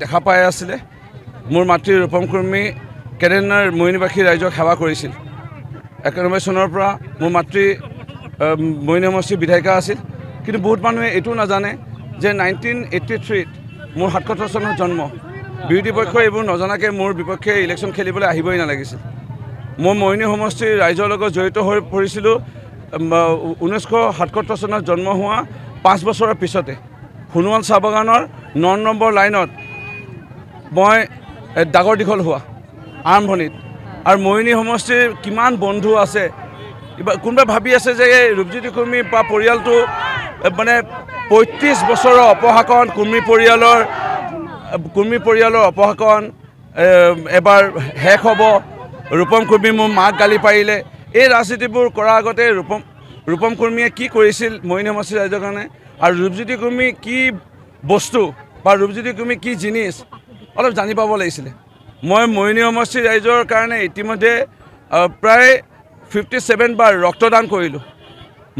দেখা পাই আছিলে মোৰ মাতৃ ৰূপম কুৰ্মী কেনেধৰণৰ মৰিয়নিবাসী ৰাইজক সেৱা কৰিছিল। 91 চনৰ পৰা মোৰ মাতৃ মৰিয়নি সমষ্টিৰ বিধায়িকা আছিল, কিন্তু বহুত মানুহে এইটো নাজানে যে 1983 মোৰ 77 চনত জন্ম। বিৰোধী পক্ষই এইবোৰ নজনাকৈ মোৰ বিপক্ষে ইলেকশ্যন খেলিবলৈ আহিবই নালাগিছিল। মই মৰিয়নি সমষ্টিৰ ৰাইজৰ লগত জড়িত হৈ পৰিছিলোঁ 1977 চনত জন্ম হোৱা 5 বছৰৰ পিছতে। সোণোৱাল চাহ বাগানৰ 9 নম্বৰ লাইনত মই ডাঙৰ দীঘল হোৱা আৰম্ভণিত। আৰু মৰিয়নি সমষ্টিৰ কিমান বন্ধু আছে, কোনোবাই ভাবি আছে যে এই ৰূপজ্যোতি কুৰ্মী বা পৰিয়ালটো মানে 35 বছৰৰ অপশাসন, কুৰ্মী পৰিয়ালৰ অপশাসন এবাৰ শেষ হ'ব। ৰূপম কুৰ্মী মোৰ মাক গালি পাৰিলে। এই ৰাজনীতিবোৰ কৰাৰ আগতে ৰূপম কুৰ্মীয়ে কি কৰিছিল মৰিয়নি সমষ্টিৰ ৰাইজৰ কাৰণে, আৰু ৰূপজ্যোতি কুৰ্মী কি বস্তু বা ৰূপজ্যোতি কুৰ্মী কি জিনিস অলপ জানি পাব লাগিছিলে। মই মৰিয়নি সমষ্টিৰ ৰাইজৰ কাৰণে ইতিমধ্যে প্ৰায় 57 বাৰ ৰক্তদান কৰিলোঁ।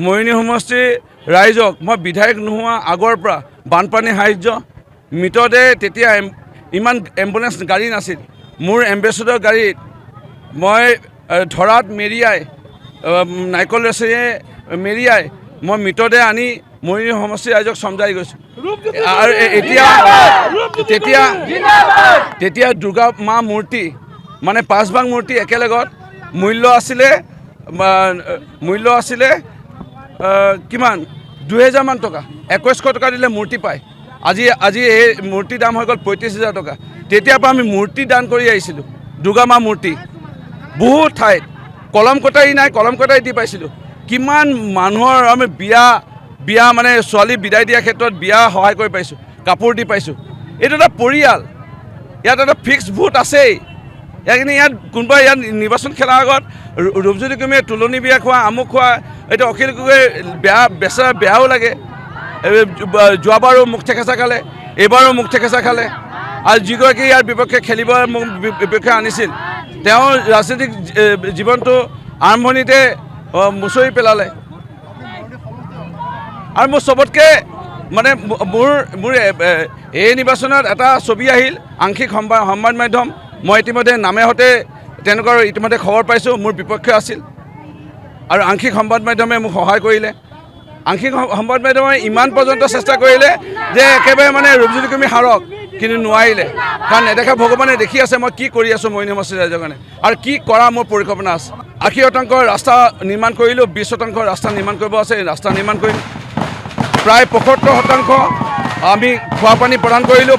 মৰিয়নি সমষ্টিৰ ৰাইজক মই বিধায়ক নোহোৱা আগৰ পৰা বানপানী সাহায্য, মৃতদেহ, তেতিয়া ইমান এম্বুলেঞ্চ গাড়ী নাছিল, মোৰ এম্বেচেডৰ গাড়ীত মই ধৰাত মেৰিয়াই নাৰিকল ৰেচেৰে মেৰিয়াই মই মৃতদেহ আনি মৰিয়নি সমষ্টিৰ ৰাইজক চমজাই গৈছোঁ। আৰু তেতিয়া দুৰ্গা মা মূৰ্তি মানে 5 ভাগ মূৰ্তি একেলগত মূল্য আছিলে কিমান 2000 মান টকা, 2100 টকা দিলে মূৰ্তি পায়। আজি এই মূৰ্তিৰ দাম হৈ গ'ল 35,000 টকা। তেতিয়াৰ পৰা আমি মূৰ্তি দান কৰি আহিছিলোঁ, দুৰ্গা মা মূৰ্তি। বহুত ঠাইত কলম কটাৰী নাই, কলম কটাৰী দি পাইছিলোঁ। কিমান মানুহৰ আমি বিয়া মানে ছোৱালী বিদায় দিয়াৰ ক্ষেত্ৰত বিয়া সহায় কৰি পাইছোঁ, কাপোৰ দি পাইছোঁ। এইটো এটা পৰিয়াল, ইয়াত এটা ফিক্সড ভোট আছেই। ইয়াত কোনোবাই ইয়াত নিৰ্বাচন খেলাৰ আগত ৰূপজ্যোতি কুৰ্মীয়ে তুলনি বিয়া খোৱা, আমুক খোৱা, এইটো অখিল গগৈ বেয়াও লাগে। যোৱাবাৰো মুখ ঠেকেচা খালে, এইবাৰো মুখ ঠেকেচা খালে। আৰু যিগৰাকী ইয়াৰ বিপক্ষে খেলিব মোক বিপক্ষে আনিছিল, তেওঁ ৰাজনৈতিক জীৱনটো আৰম্ভণিতে মুচৰি পেলালে। আৰু মোৰ চবতকৈ মানে মোৰ এই নিৰ্বাচনত এটা ছবি আহিল, আংশিক সংবাদ মাধ্যম, মই ইতিমধ্যে নামেহতে তেওঁলোকৰ ইতিমধ্যে খবৰ পাইছোঁ, মোৰ বিপক্ষে আছিল। আৰু আংশিক সংবাদ মাধ্যমে মোক সহায় কৰিলে। আংশিক সংবাদ মাধ্যমে ইমান পৰ্যন্ত চেষ্টা কৰিলে যে একেবাৰে মানে ৰূপজ্যোতি কুৰ্মী হাৰক, কিন্তু নোৱাৰিলে। কাৰণ নেদেখা ভগৱানে দেখি আছে মই কি কৰি আছোঁ মৰিয়নি সমষ্টিৰ ৰাইজৰ কাৰণে, আৰু কি কৰা মোৰ পৰিকল্পনা আছে। 80% ৰাস্তা নিৰ্মাণ কৰিলোঁ, 20% ৰাস্তা নিৰ্মাণ কৰিব আছে, ৰাস্তা নিৰ্মাণ কৰিম। প্ৰায় 75% আমি খোৱা পানী প্ৰদান কৰিলোঁ।